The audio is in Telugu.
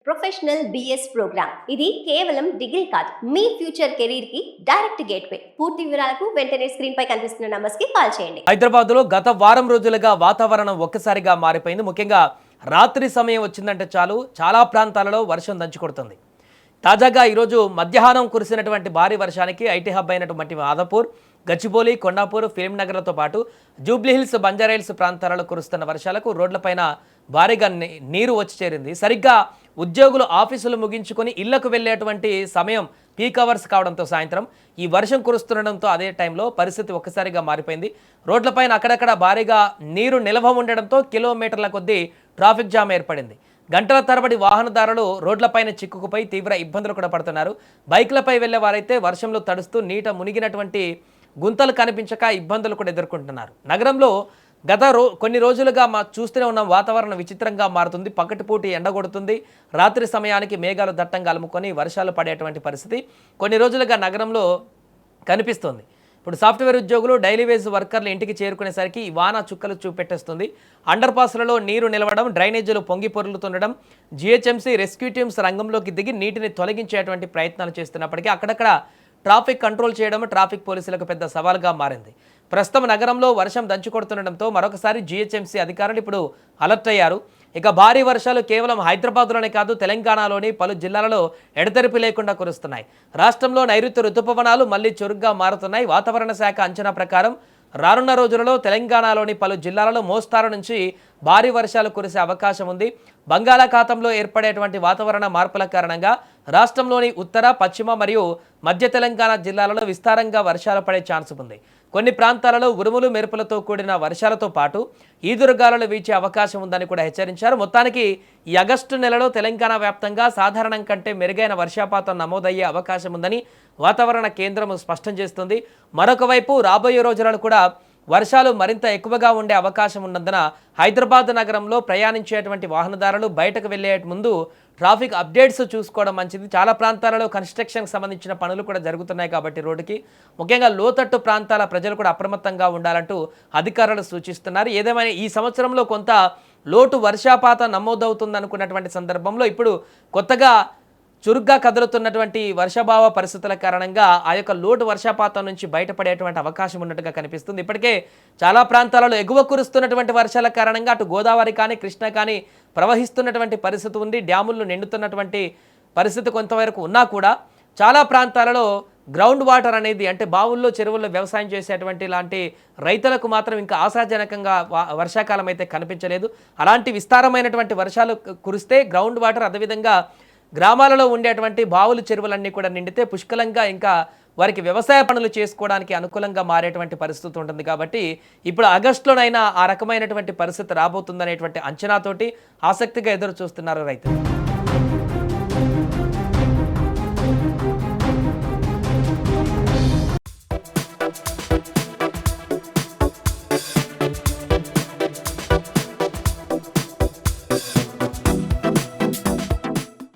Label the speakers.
Speaker 1: ప్రొఫెషనల్ బిఎస్ ప్రోగ్రామ్ ఇది కేవలం డిగ్రీ కాదు మీ ఫ్యూచర్ కెరీర్ కి డైరెక్ట్ గేట్వే. పూర్తి వివరాలకు వెంటనే స్క్రీన్ పై కనిపిస్తున్న నంబర్స్ కి కాల్ చేయండి.
Speaker 2: హైదరాబాద్ లో గత వారం రోజులుగా వాతావరణం ఒక్కసారిగా మారిపోయింది. ముఖ్యంగా రాత్రి సమయం వచ్చిందంటే చాలు చాలా ప్రాంతాలలో వర్షం దంచుకొడుతుంది. తాజాగా ఈరోజు మధ్యాహ్నం కురిసినటువంటి భారీ వర్షానికి ఐటీ హబ్ అయినటువంటి మాదాపూర్, గచ్చిబౌలి, కొండాపూర్, ఫిల్మ్ నగర్లతో పాటు జూబ్లీహిల్స్, బంజారాహిల్స్ ప్రాంతాలలో కురుస్తున్న వర్షాలకు రోడ్లపైన భారీగా నీరు వచ్చి చేరింది. సరిగ్గా ఉద్యోగులు ఆఫీసులు ముగించుకొని ఇళ్లకు వెళ్ళేటువంటి సమయం పీక్ అవర్స్ కావడంతో సాయంత్రం ఈ వర్షం కురుస్తుండడంతో అదే టైంలో పరిస్థితి ఒక్కసారిగా మారిపోయింది. రోడ్లపైన అక్కడక్కడ భారీగా నీరు నిల్వ ఉండడంతో కిలోమీటర్ల కొద్దీ ట్రాఫిక్ జామ్ ఏర్పడింది. గంటల తరబడి వాహనదారులు రోడ్లపైన చిక్కుకుపోయి తీవ్ర ఇబ్బందులు కూడా పడుతున్నారు. బైక్లపై వెళ్లే వారైతే వర్షంలో తడుస్తూ నీట మునిగినటువంటి గుంతలు కనిపించక ఇబ్బందులు కూడా ఎదుర్కొంటున్నారు. నగరంలో గత కొన్ని రోజులుగా చూస్తూనే ఉన్న వాతావరణం విచిత్రంగా మారుతుంది. పగటిపూట ఎండ కొడుతుంది, రాత్రి సమయానికి మేఘాలు దట్టంగా అలుముకొని వర్షాలు పడేటువంటి పరిస్థితి కొన్ని రోజులుగా నగరంలో కనిపిస్తుంది. ఇప్పుడు సాఫ్ట్వేర్ ఉద్యోగులు, డైలీ వేజ్ వర్కర్లు ఇంటికి చేరుకునేసరికి ఈ వాన చుక్కలు చూపెట్టేస్తుంది. అండర్ పాస్లలో నీరు నిలవడం, డ్రైనేజీలు పొంగి పొర్లుతుండడం, జిహెచ్ఎంసీ రెస్క్యూ టీమ్స్ రంగంలోకి దిగి నీటిని తొలగించేటువంటి ప్రయత్నాలు చేస్తున్నప్పటికీ అక్కడక్కడ ట్రాఫిక్ కంట్రోల్ చేయడం ట్రాఫిక్ పోలీసులకు పెద్ద సవాల్గా మారింది. ప్రస్తుతం నగరంలో వర్షం దంచుకొడుతుండడంతో మరొకసారి జిహెచ్ఎంసీ అధికారులు ఇప్పుడు అలర్ట్ అయ్యారు. ఇక భారీ వర్షాలు కేవలం హైదరాబాద్లోనే కాదు, తెలంగాణలోని పలు జిల్లాలలో ఎడతెరిపి లేకుండా కురుస్తున్నాయి. రాష్ట్రంలో నైరుతి రుతుపవనాలు మళ్లీ చురుగ్గా మారుతున్నాయి. వాతావరణ శాఖ అంచనా ప్రకారం రానున్న రోజులలో తెలంగాణలోని పలు జిల్లాలలో మోస్తారు నుంచి భారీ వర్షాలు కురిసే అవకాశం ఉంది. బంగాళాఖాతంలో ఏర్పడేటువంటి వాతావరణ మార్పుల కారణంగా రాష్ట్రంలోని ఉత్తర, పశ్చిమ మరియు మధ్య తెలంగాణ జిల్లాలలో విస్తారంగా వర్షాలు పడే ఛాన్స్ ఉంది. కొన్ని ప్రాంతాలలో ఉరుములు, మెరుపులతో కూడిన వర్షాలతో పాటు ఈదురుగాలులు వీచే అవకాశం ఉందని కూడా హెచ్చరించారు. మొత్తానికి ఈ ఆగస్టు నెలలో తెలంగాణ వ్యాప్తంగా సాధారణం కంటే మెరుగైన వర్షపాతం నమోదయ్యే అవకాశం ఉందని వాతావరణ కేంద్రం స్పష్టం చేస్తుంది. మరొక వైపు రాబోయే రోజులలో కూడా వర్షాలు మరింత ఎక్కువగా ఉండే అవకాశం ఉన్నందున హైదరాబాద్ నగరంలో ప్రయాణించేటువంటి వాహనదారులు బయటకు వెళ్లే ముందు ట్రాఫిక్ అప్డేట్స్ చూసుకోవడం మంచిది. చాలా ప్రాంతాలలో కన్స్ట్రక్షన్కి సంబంధించిన పనులు కూడా జరుగుతున్నాయి కాబట్టి రోడ్డుకి ముఖ్యంగా లోతట్టు ప్రాంతాల ప్రజలు కూడా అప్రమత్తంగా ఉండాలంటూ అధికారులు సూచిస్తున్నారు. ఏదేమైనా ఈ సంవత్సరంలో కొంత లోటు వర్షపాతం నమోదవుతుందనుకున్నటువంటి సందర్భంలో ఇప్పుడు కొత్తగా చురుగ్గా కదులుతున్నటువంటి వర్షాభావ పరిస్థితుల కారణంగా ఆ యొక్క లోటు వర్షపాతం నుంచి బయటపడేటువంటి అవకాశం ఉన్నట్టుగా కనిపిస్తుంది. ఇప్పటికే చాలా ప్రాంతాలలో ఎగువ కురుస్తున్నటువంటి వర్షాల కారణంగా అటు గోదావరి కానీ, కృష్ణ కానీ ప్రవహిస్తున్నటువంటి పరిస్థితి ఉంది. డ్యాములను నిండుతున్నటువంటి పరిస్థితి కొంతవరకు ఉన్నా కూడా చాలా ప్రాంతాలలో గ్రౌండ్ వాటర్ అనేది అంటే బావుల్లో, చెరువుల్లో వ్యవసాయం చేసేటువంటి లాంటి రైతులకు మాత్రం ఇంకా ఆశాజనకంగా వర్షాకాలం అయితే కనిపించలేదు. అలాంటి విస్తారమైనటువంటి వర్షాలు కురిస్తే గ్రౌండ్ వాటర్, అదేవిధంగా గ్రామాలలో ఉండేటువంటి బావులు, చెరువులన్నీ కూడా నిండితే పుష్కలంగా ఇంకా వారికి వ్యవసాయ పనులు చేసుకోవడానికి అనుకూలంగా మారేటువంటి పరిస్థితి ఉంటుంది. కాబట్టి ఇప్పుడు ఆగస్టులోనైనా ఆ రకమైనటువంటి పరిస్థితి రాబోతుందనేటువంటి అంచనాతోటి ఆసక్తిగా ఎదురు చూస్తున్నారు రైతులు.